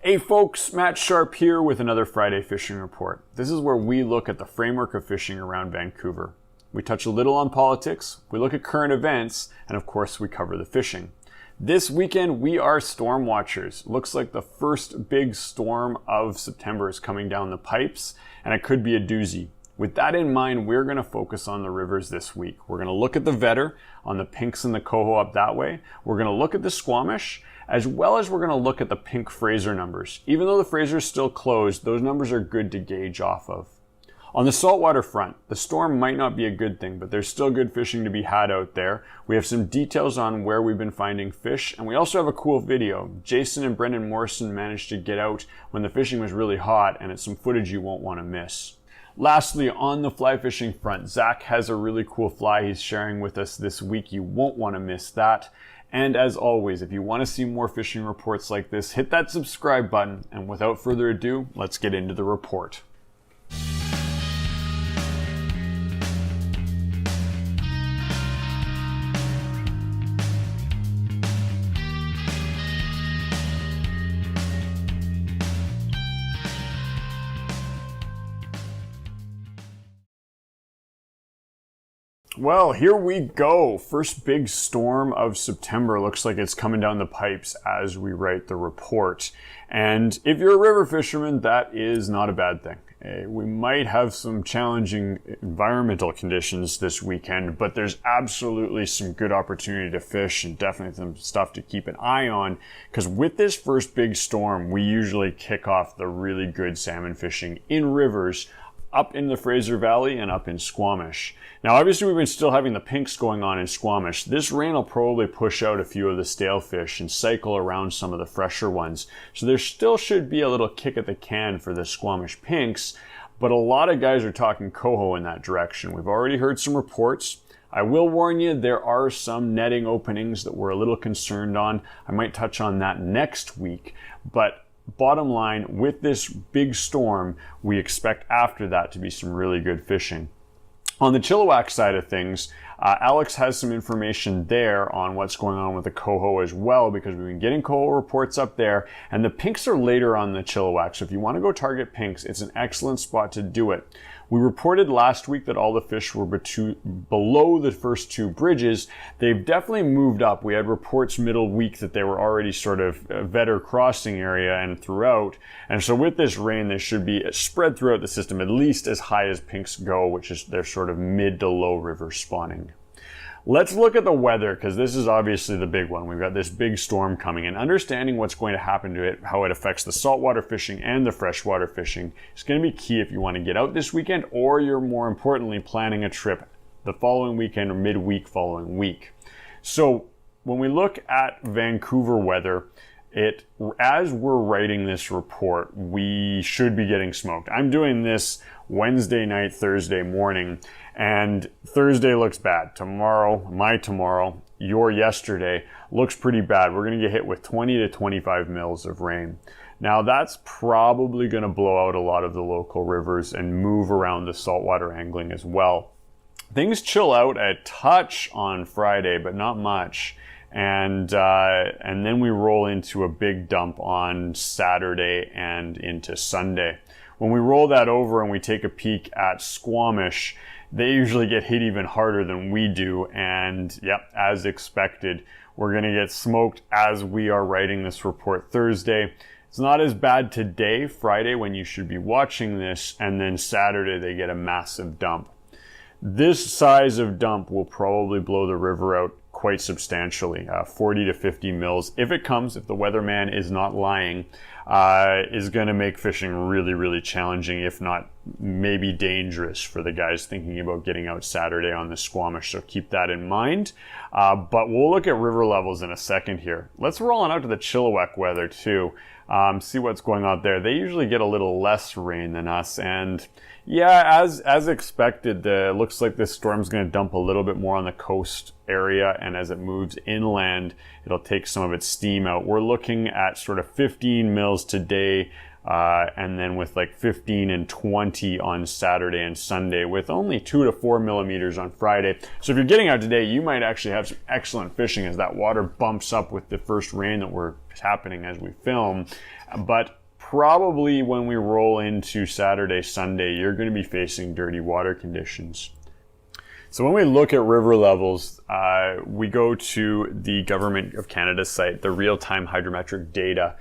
Hey folks, Matt Sharp here with another Friday Fishing Report. This is where we look at the framework of fishing around Vancouver. We touch a little on politics, we look at current events, and of course we cover the fishing. This weekend we are storm watchers. Looks like the first big storm of September is coming down the pipes, and it could be a doozy. With that in mind, we're going to focus on the rivers this week. We're going to look at the Vedder, on the Pinks and the Coho up that way. We're going to look at the Squamish, as well as we're going to look at the Pink Fraser numbers. Even though the Fraser is still closed, those numbers are good to gauge off of. On the saltwater front, the storm might not be a good thing, but there's still good fishing to be had out there. We have some details on where we've been finding fish, and we also have a cool video. Jason and Brendan Morrison managed to get out when the fishing was really hot, and it's some footage you won't want to miss. Lastly, on the fly fishing front, Zach has a really cool fly he's sharing with us this week. You won't want to miss that. And as always, if you want to see more fishing reports like this, hit that subscribe button. And without further ado, let's get into the report. Well, here we go. First big storm of September. Looks like it's coming down the pipes as we write the report. And if you're a river fisherman, that is not a bad thing. We might have some challenging environmental conditions this weekend, but there's absolutely some good opportunity to fish and definitely some stuff to keep an eye on, because with this first big storm, we usually kick off the really good salmon fishing in rivers up in the Fraser Valley and up in Squamish. Now, obviously, we've been still having the pinks going on in Squamish. This rain will probably push out a few of the stale fish and cycle around some of the fresher ones. So there still should be a little kick at the can for the Squamish pinks, but a lot of guys are talking coho in that direction. We've already heard some reports. I will warn you, there are some netting openings that we're a little concerned on. I might touch on that next week, but bottom line, with this big storm, we expect after that to be some really good fishing. On the Chilliwack side of things, Alex has some information there on what's going on with the coho as well, because we've been getting coho reports up there, and the pinks are later on the Chilliwack. So if you want to go target pinks, it's an excellent spot to do it. We reported last week that all the fish were below the first two bridges. They've definitely moved up. We had reports middle week that they were already sort of Vedder crossing area and throughout. And so with this rain, they should be spread throughout the system, at least as high as pinks go, which is their sort of mid to low river spawning. Let's look at the weather, because this is obviously the big one. We've got this big storm coming, and understanding what's going to happen to it, how it affects the saltwater fishing and the freshwater fishing is going to be key if you want to get out this weekend, or you're more importantly planning a trip the following weekend or midweek following week. So when we look at Vancouver weather, as we're writing this report, we should be getting smoked. I'm doing this Wednesday night, Thursday morning, and Thursday looks bad. Tomorrow, your yesterday looks pretty bad. We're going to get hit with 20 to 25 mils of rain. Now that's probably going to blow out a lot of the local rivers and move around the saltwater angling as well. Things chill out a touch on Friday, but not much. And then we roll into a big dump on Saturday and into Sunday. When we roll that over and we take a peek at Squamish, they usually get hit even harder than we do. And yep, as expected, we're going to get smoked as we are writing this report Thursday. It's not as bad today, Friday, when you should be watching this, and then Saturday they get a massive dump. This size of dump will probably blow the river out quite substantially, 40 to 50 mils. If it comes, if the weatherman is not lying, is going to make fishing really, really challenging, if not maybe dangerous for the guys thinking about getting out Saturday on the Squamish. So keep that in mind. But we'll look at river levels in a second here. Let's roll on out to the Chilliwack weather too. See what's going on there. They usually get a little less rain than us, and yeah, as expected, looks like this storm's going to dump a little bit more on the coast area, and as it moves inland, it'll take some of its steam out. We're looking at sort of 15 mils today, and then with like 15 and 20 on Saturday and Sunday, with only 2 to 4 millimeters on Friday. So if you're getting out today, you might actually have some excellent fishing as that water bumps up with the first rain that we're happening as we film. But probably when we roll into Saturday, Sunday, you're going to be facing dirty water conditions. So when we look at river levels, we go to the Government of Canada site, the real-time hydrometric data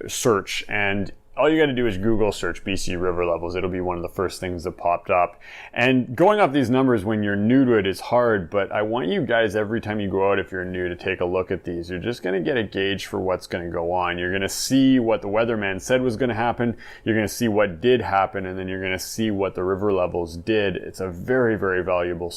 search, and all you got to do is Google search BC river levels. It'll be one of the first things that popped up. And going off these numbers when you're new to it is hard, but I want you guys, every time you go out, if you're new, to take a look at these. You're just going to get a gauge for what's going to go on. You're going to see what the weatherman said was going to happen. You're going to see what did happen, and then you're going to see what the river levels did. It's a very, very valuable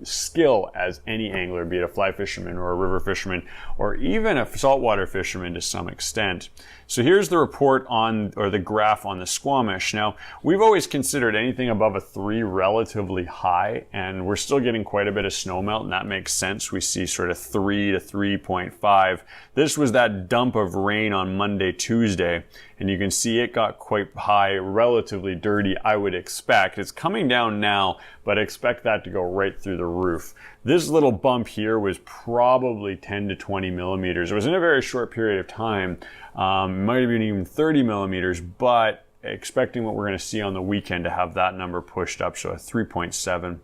skill as any angler, be it a fly fisherman or a river fisherman, or even a saltwater fisherman to some extent. So here's the report on, or the graph on the Squamish. Now, we've always considered anything above a 3 relatively high, and we're still getting quite a bit of snowmelt, and that makes sense. We see sort of 3 to 3.5. This was that dump of rain on Monday, Tuesday, and you can see it got quite high, relatively dirty, I would expect. It's coming down now, but expect that to go right through the roof. This little bump here was probably 10 to 20 millimeters. It was in a very short period of time. Might have been even 30 millimeters, but expecting what we're going to see on the weekend to have that number pushed up, so a 3.7.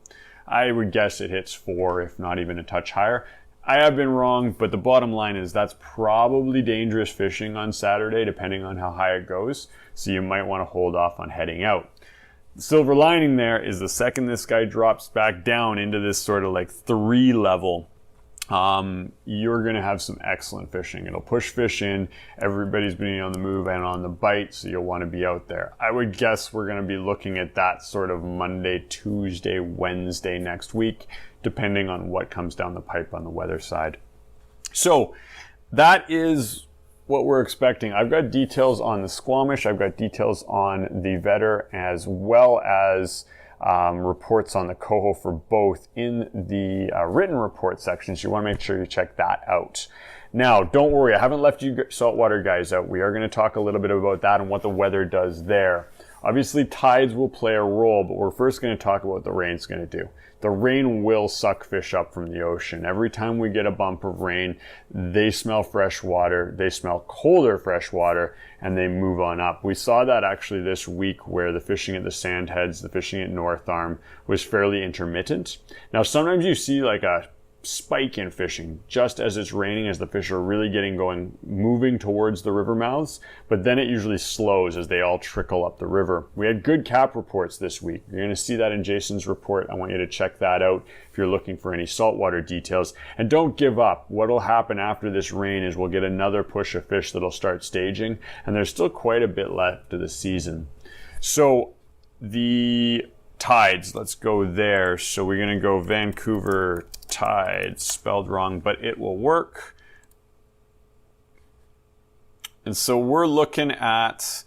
I would guess it hits 4, if not even a touch higher. I have been wrong, but the bottom line is that's probably dangerous fishing on Saturday, depending on how high it goes. So you might want to hold off on heading out. The silver lining there is the second this guy drops back down into this sort of like 3 level, you're going to have some excellent fishing. It'll push fish in. Everybody's being on the move and on the bite, so you'll want to be out there. I would guess we're going to be looking at that sort of Monday, Tuesday, Wednesday next week, depending on what comes down the pipe on the weather side. So that is what we're expecting. I've got details on the Squamish. I've got details on the Vetter, as well as reports on the coho for both in the written report section, so you want to make sure you check that out. Now, don't worry, I haven't left you saltwater guys out. We are going to talk a little bit about that and what the weather does there. Obviously, tides will play a role, but we're first going to talk about what the rain's going to do. The rain will suck fish up from the ocean. Every time we get a bump of rain, they smell fresh water, they smell colder fresh water, and they move on up. We saw that actually this week where the fishing at the Sandheads, the fishing at North Arm was fairly intermittent. Now, sometimes you see like a spike in fishing just as it's raining, as the fish are really getting going, moving towards the river mouths, but then it usually slows as they all trickle up the river. We had good cap reports this week. You're going to see that in Jason's report. I want you to check that out if you're looking for any saltwater details. And don't give up. What will happen after this rain is we'll get another push of fish that'll start staging, and there's still quite a bit left of the season. So the tides, let's go there. So we're going to go Vancouver tides, spelled wrong, but it will work. And so we're looking at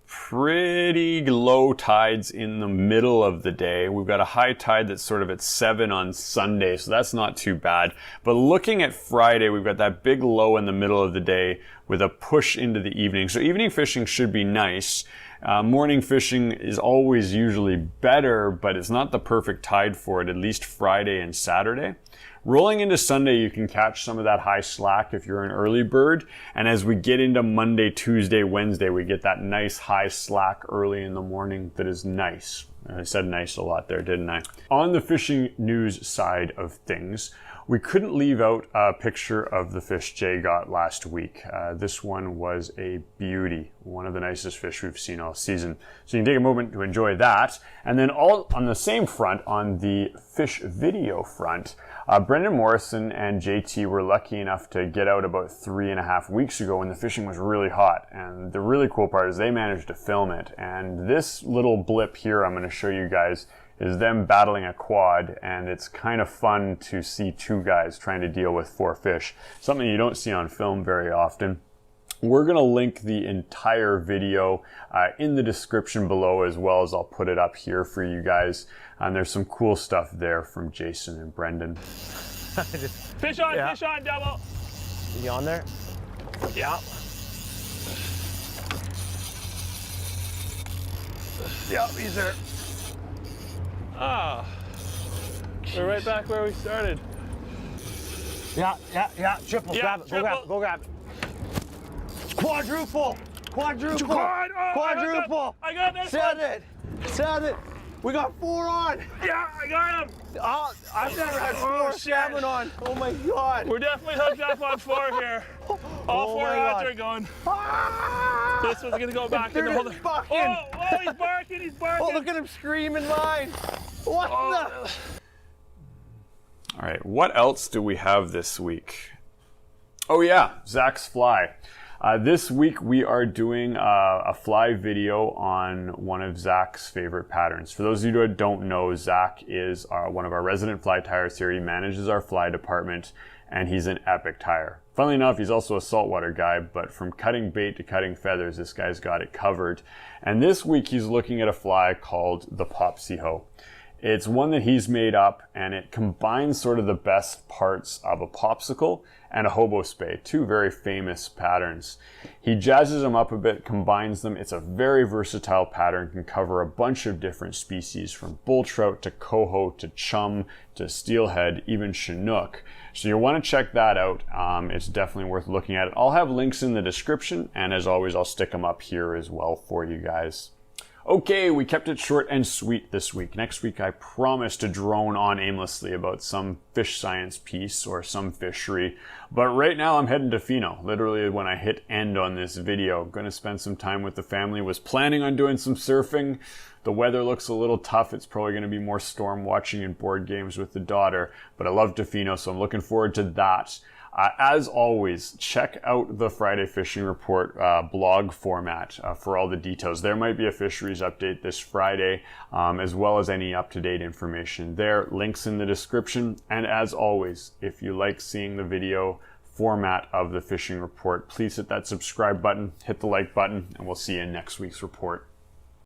pretty low tides in the middle of the day. We've got a high tide that's sort of at 7 on Sunday, so that's not too bad. But looking at Friday, we've got that big low in the middle of the day with a push into the evening. So evening fishing should be nice. Morning fishing is always usually better, but it's not the perfect tide for it, at least Friday and Saturday. Rolling into Sunday, you can catch some of that high slack if you're an early bird. And as we get into Monday, Tuesday, Wednesday, we get that nice high slack early in the morning that is nice. I said nice a lot there, didn't I? On the fishing news side of things, we couldn't leave out a picture of the fish Jay got last week. This one was a beauty, one of the nicest fish we've seen all season. So you can take a moment to enjoy that. And then all on the same front, on the fish video front, Brendan Morrison and JT were lucky enough to get out about 3.5 weeks ago when the fishing was really hot. And the really cool part is they managed to film it. And this little blip here I'm going to show you guys is them battling a quad, and it's kind of fun to see 2 guys trying to deal with 4 fish. Something you don't see on film very often. We're going to link the entire video in the description below, as well as I'll put it up here for you guys. And there's some cool stuff there from Jason and Brendan. Fish on, yeah. Fish on, double. You on there? Yeah. Yep, he's there. Ah, we're right back where we started. Yeah. Triple, Yeah, grab it. triple. Go grab it. Quadruple. Quadruple. Quad. Oh, Quadruple. I got this one. Send it. We got 4 on. Yeah, I got him. Oh, I've never had 4 shit. salmon on. Oh my God. We're definitely hooked up on 4 here. All Oh 4 my rods God. are going. Ah! This one's gonna go back in They're the holder. bucking. Oh, he's barking, he's barking. Oh, look at him screaming mine. What Oh. All right, what else do we have this week? Oh yeah, Zach's fly. This week we are doing a fly video on one of Zach's favorite patterns. For those of you who don't know, Zach is one of our resident fly tyers here. He manages our fly department, and he's an epic tyer. Funnily enough, he's also a saltwater guy, but from cutting bait to cutting feathers, this guy's got it covered. And this week he's looking at a fly called the Popsiho. It's one that he's made up, and it combines sort of the best parts of a popsicle and a hobo spay, 2 very famous patterns. He jazzes them up a bit, combines them. It's a very versatile pattern, can cover a bunch of different species, from bull trout to coho to chum to steelhead, even chinook. So you'll want to check that out. It's definitely worth looking at it. I'll have links in the description, and as always, I'll stick them up here as well for you guys. Okay, we kept it short and sweet this week. Next week, I promise to drone on aimlessly about some fish science piece or some fishery. But right now, I'm heading to Fino. Literally, when I hit end on this video, I'm going to spend some time with the family. Was planning on doing some surfing. The weather looks a little tough. It's probably going to be more storm watching and board games with the daughter. But I love Tofino, so I'm looking forward to that. As always, check out the Friday Fishing Report blog format for all the details. There might be a fisheries update this Friday, as well as any up-to-date information there. Links in the description. And as always, if you like seeing the video format of the Fishing Report, please hit that subscribe button, hit the like button, and we'll see you in next week's report.